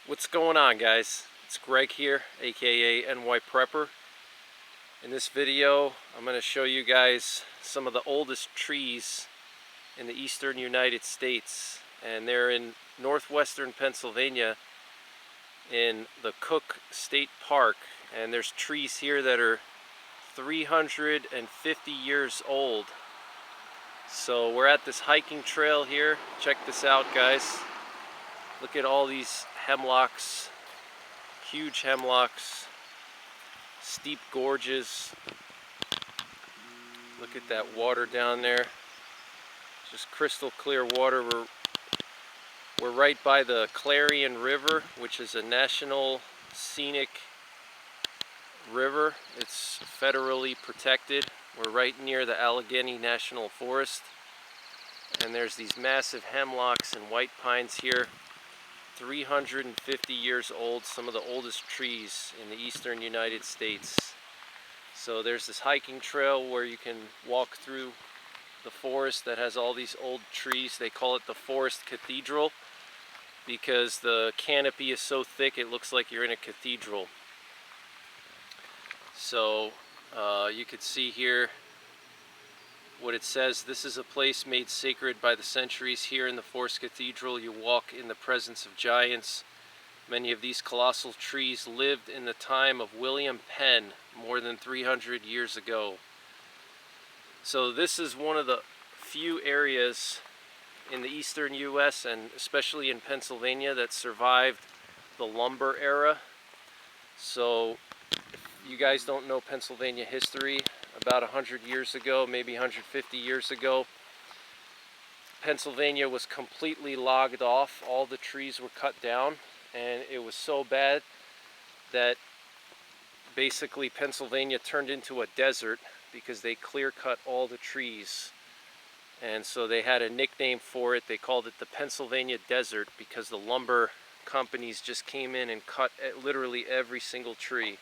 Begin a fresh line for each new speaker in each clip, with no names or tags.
What's going on, guys? It's Greg here, aka NYPrepper. In this video I'm going to show you guys some of the oldest trees in the eastern United States, and they're in northwestern Pennsylvania in the Cook State Park. And there's trees here that are 350 years old. So we're at this hiking trail here. Check this out, guys. Look at all these hemlocks, huge hemlocks, steep gorges. Look at that water down there, just crystal clear water. We're right by the Clarion River, which is a national scenic river. It's federally protected. We're right near the Allegheny National Forest, and there's these massive hemlocks and white pines here. 350 years old, some of the oldest trees in the eastern United States. So there's this hiking trail where you can walk through the forest that has all these old trees. They call it the Forest Cathedral because the canopy is so thick it looks like you're in a cathedral. So you could see here what it says. This is a place made sacred by the centuries. Here in the Forest Cathedral you walk in the presence of giants. Many of these colossal trees lived in the time of William Penn more than 300 years ago. So this is one of the few areas in the eastern US and especially in Pennsylvania that survived the lumber era. So if you guys don't know Pennsylvania history, about 100 years ago, maybe 150 years ago, Pennsylvania was completely logged off. All the trees were cut down, and it was so bad that basically Pennsylvania turned into a desert because they clear cut all the trees. And so they had a nickname for it. They called it the Pennsylvania Desert because the lumber companies just came in and cut literally every single tree.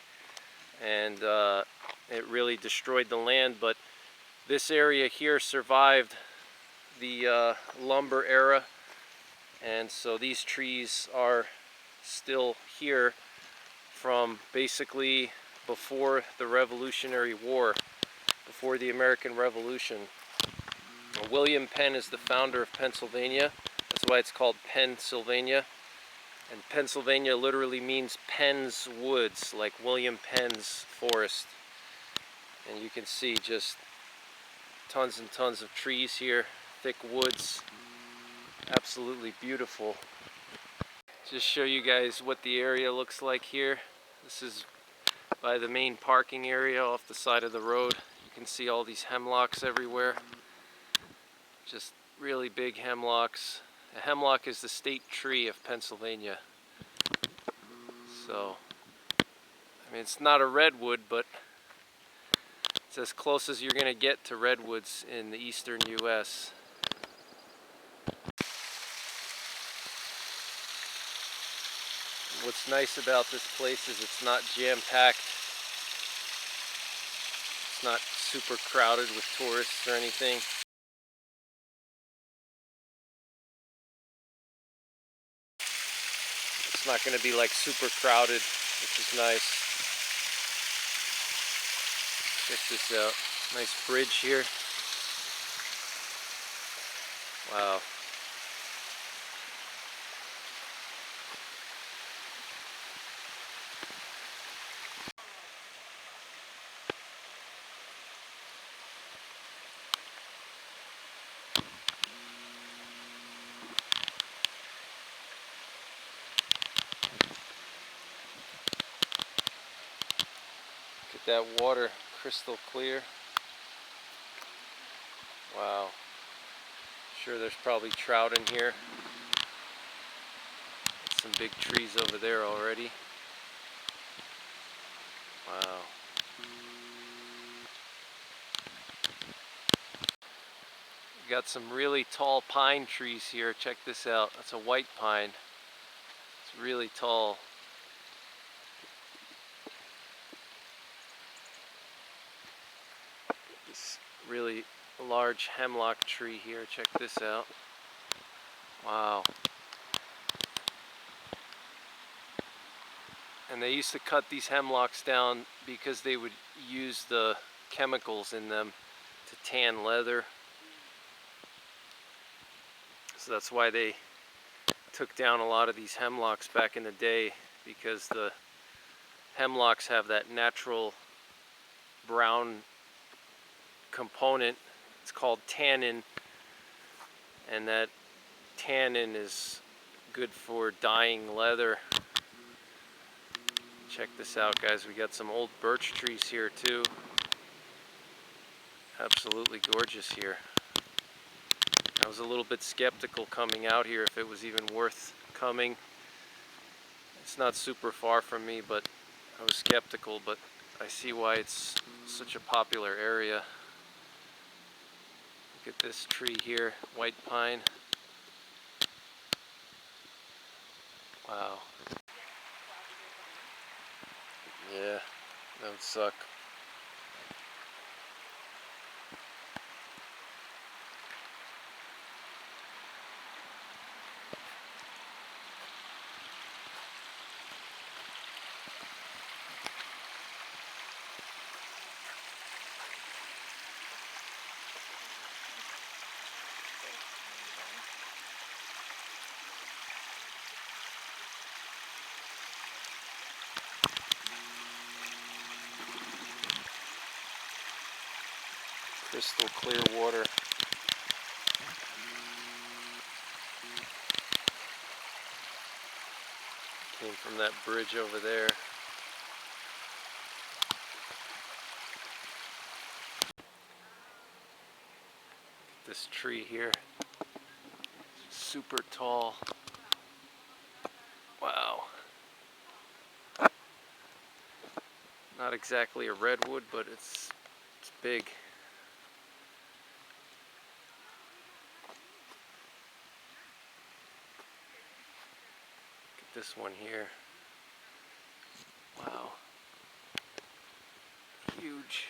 And it really destroyed the land. But this area here survived the lumber era, and so these trees are still here from basically before the Revolutionary War, before the American Revolution. William Penn is the founder of Pennsylvania. That's why it's called Pennsylvania. And Pennsylvania literally means Penn's woods, like William Penn's forest. And you can see just tons and tons of trees here, thick woods, absolutely beautiful. Just show you guys what the area looks like here. This is by the main parking area off the side of the road. You can see all these hemlocks everywhere. Just really big hemlocks. A hemlock is the state tree of Pennsylvania. So, I mean, it's not a redwood, but it's as close as you're going to get to redwoods in the eastern US. What's nice about this place is it's not jam-packed. It's not super crowded with tourists or anything. It's not going to be like super crowded, which is nice. Check this out. Nice bridge here. Wow. Look at that water, crystal clear. Wow. Sure, there's probably trout in here. Some big trees over there already. Wow. We got some really tall pine trees here. Check this out. That's a white pine. It's really tall. This really large hemlock tree here. Check this out. Wow. And they used to cut these hemlocks down because they would use the chemicals in them to tan leather. So that's why they took down a lot of these hemlocks back in the day, because the hemlocks have that natural brown component. It's called tannin, and that tannin is good for dyeing leather. Check this out, guys. We got some old birch trees here too. Absolutely gorgeous here. I was a little bit skeptical coming out here if it was even worth coming. It's not super far from me, but I was skeptical, but I see why it's such a popular area. Look at this tree here, white pine. Wow. Yeah, that would suck. Crystal clear water. Came from that bridge over there. This tree here, super tall. Wow. Not exactly a redwood, but it's big. Look at this one here. Wow. Huge.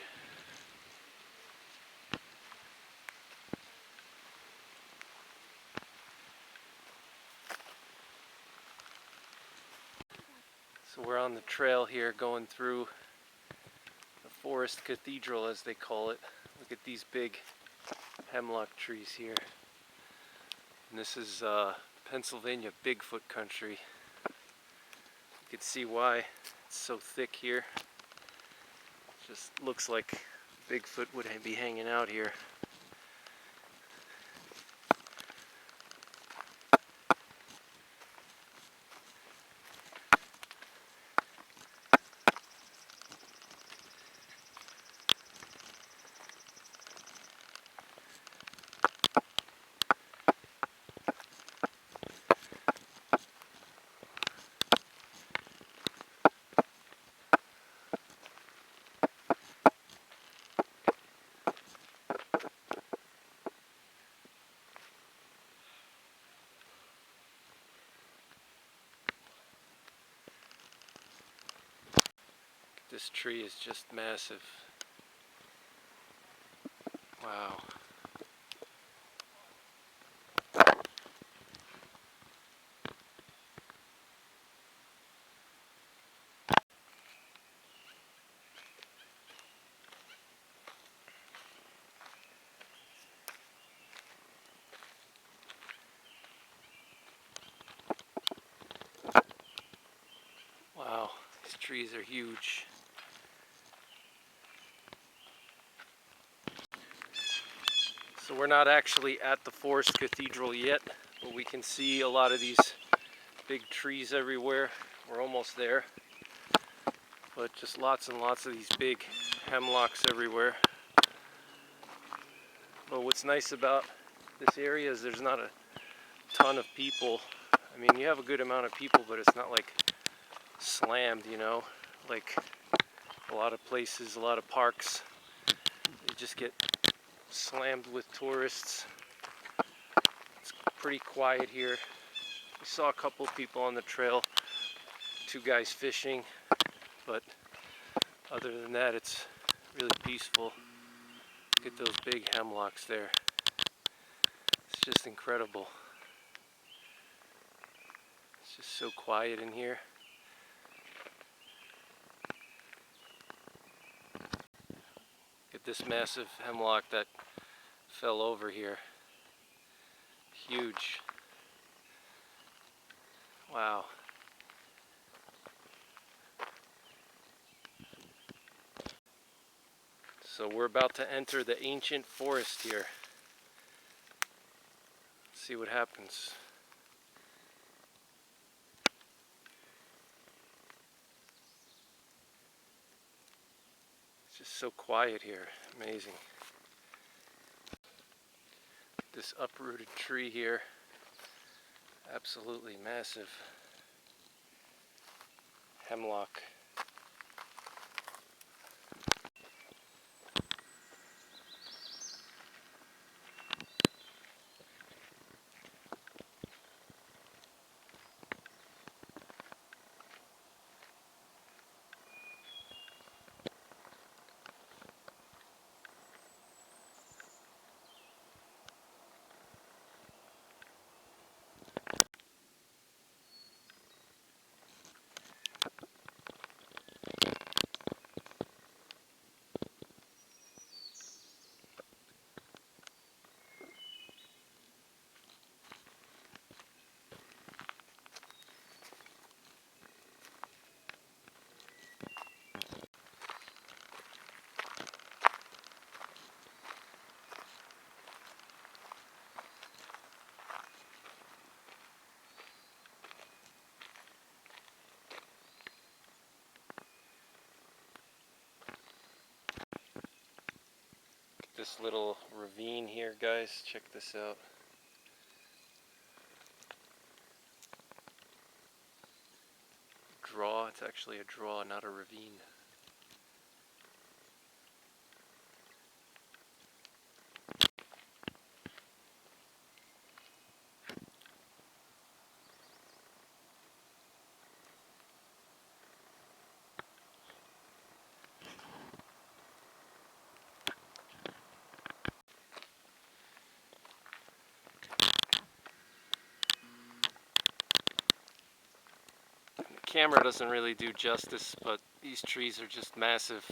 So we're on the trail here going through the forest cathedral, as they call it. Look at these big hemlock trees here. And this is Pennsylvania Bigfoot country. You can see why it's so thick here. Just looks like Bigfoot would be hanging out here. This tree is just massive. Wow. Wow, these trees are huge. So we're not actually at the forest cathedral yet, but we can see a lot of these big trees everywhere. We're almost there. But just lots and lots of these big hemlocks everywhere. But what's nice about this area is there's not a ton of people. I mean, you have a good amount of people, but it's not like slammed, you know, like a lot of places, a lot of parks. You just get slammed with tourists. It's pretty quiet here. We saw a couple of people on the trail, 2 guys fishing, but other than that, it's really peaceful. Look at those big hemlocks there. It's just incredible. It's just so quiet in here. at this massive hemlock that fell over here. Huge. Wow. So we're about to enter the ancient forest here. See what happens. It's just so quiet here. Amazing. This uprooted tree here. Absolutely massive. Hemlock. This little ravine here, guys, check this out. Draw, it's actually a draw, not a ravine. Camera doesn't really do justice, but these trees are just massive.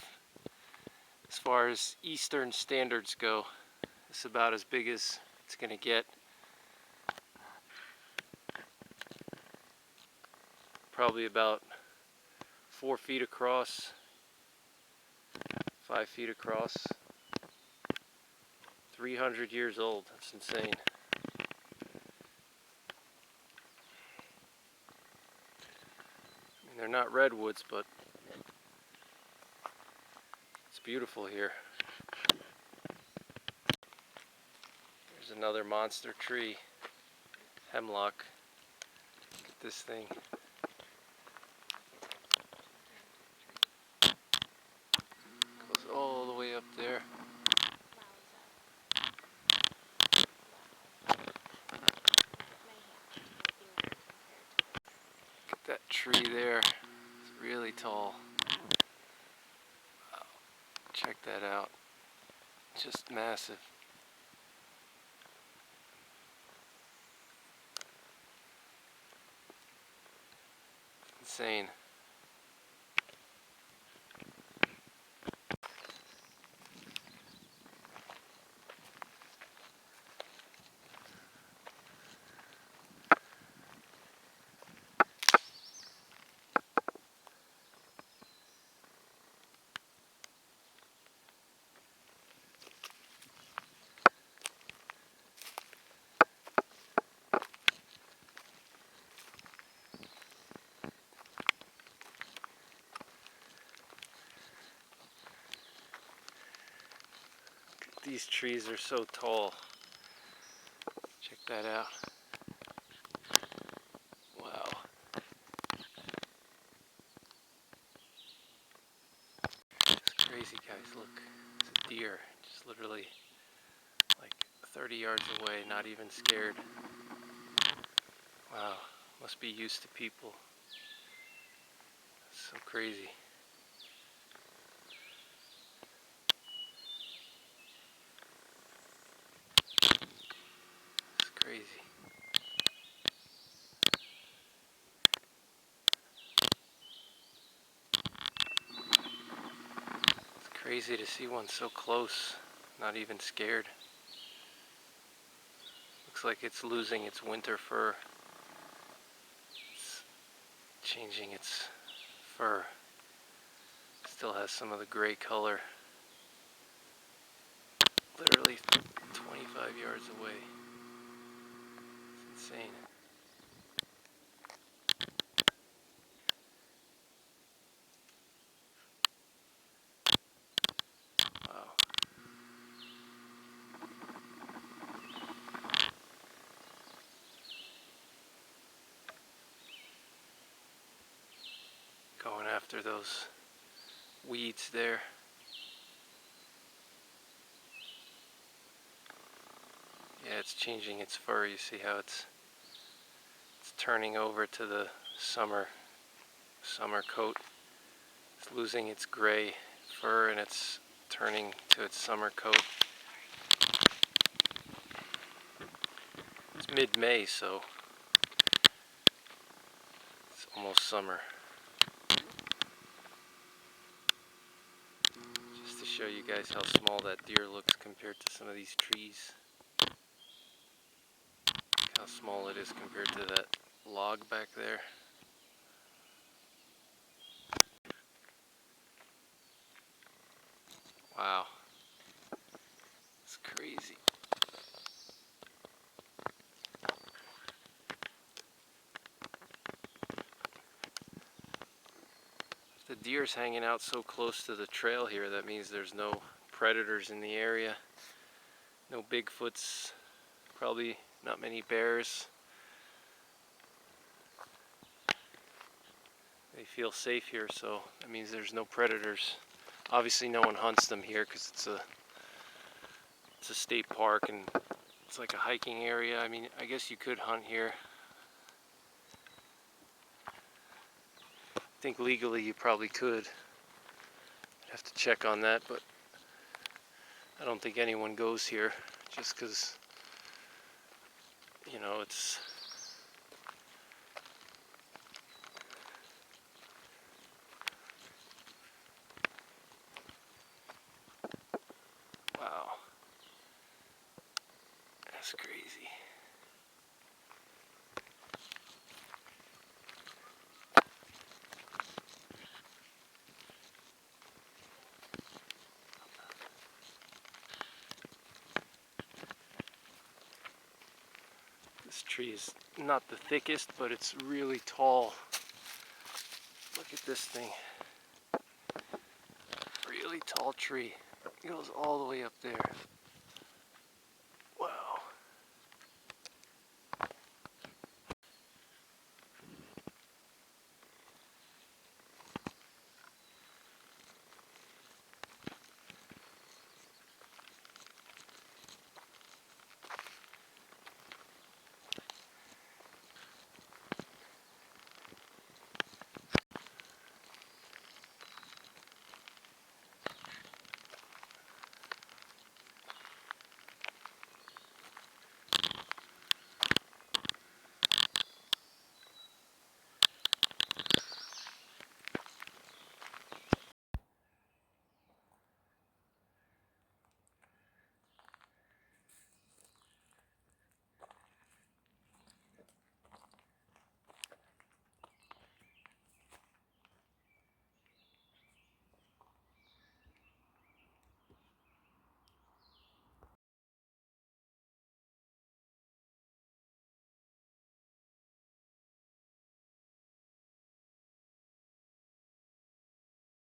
As far as Eastern standards go, it's about as big as it's gonna get. Probably about 4 feet across, 5 feet across, 300 years old. That's insane. They're not redwoods, but it's beautiful here. There's another monster tree, hemlock. Look at this thing. Goes all the way up there. Look at that tree there. It's really tall. Wow. Check that out. Just massive. Insane. These trees are so tall. Check that out. Wow. It's crazy, guys. Look, it's a deer. Just literally like 30 yards away, not even scared. Wow. Must be used to people. It's so crazy. It's crazy. It's crazy. Crazy to see one so close, not even scared. Looks like it's losing its winter fur. It's changing its fur. Still has some of the gray color. Literally 25 yards away. It's insane. Wow. Going after those weeds there. Yeah, it's changing its fur. You see how it's turning over to the summer coat. It's losing its gray fur and it's turning to its summer coat. It's mid-May, so it's almost summer. Just to show you guys how small that deer looks compared to some of these trees. Look how small it is compared to that log back there. Wow. It's crazy. If the deer's hanging out so close to the trail here, that means there's no predators in the area. No Bigfoots, probably not many bears. They feel safe here, so that means there's no predators. Obviously no one hunts them here because it's a state park and it's like a hiking area. I mean, I guess you could hunt here. I think legally you probably could. I'd have to check on that, but I don't think anyone goes here just because, you know, it's wow. That's crazy. This tree is not the thickest, but it's really tall. Look at this thing. Really tall tree. It goes all the way up there.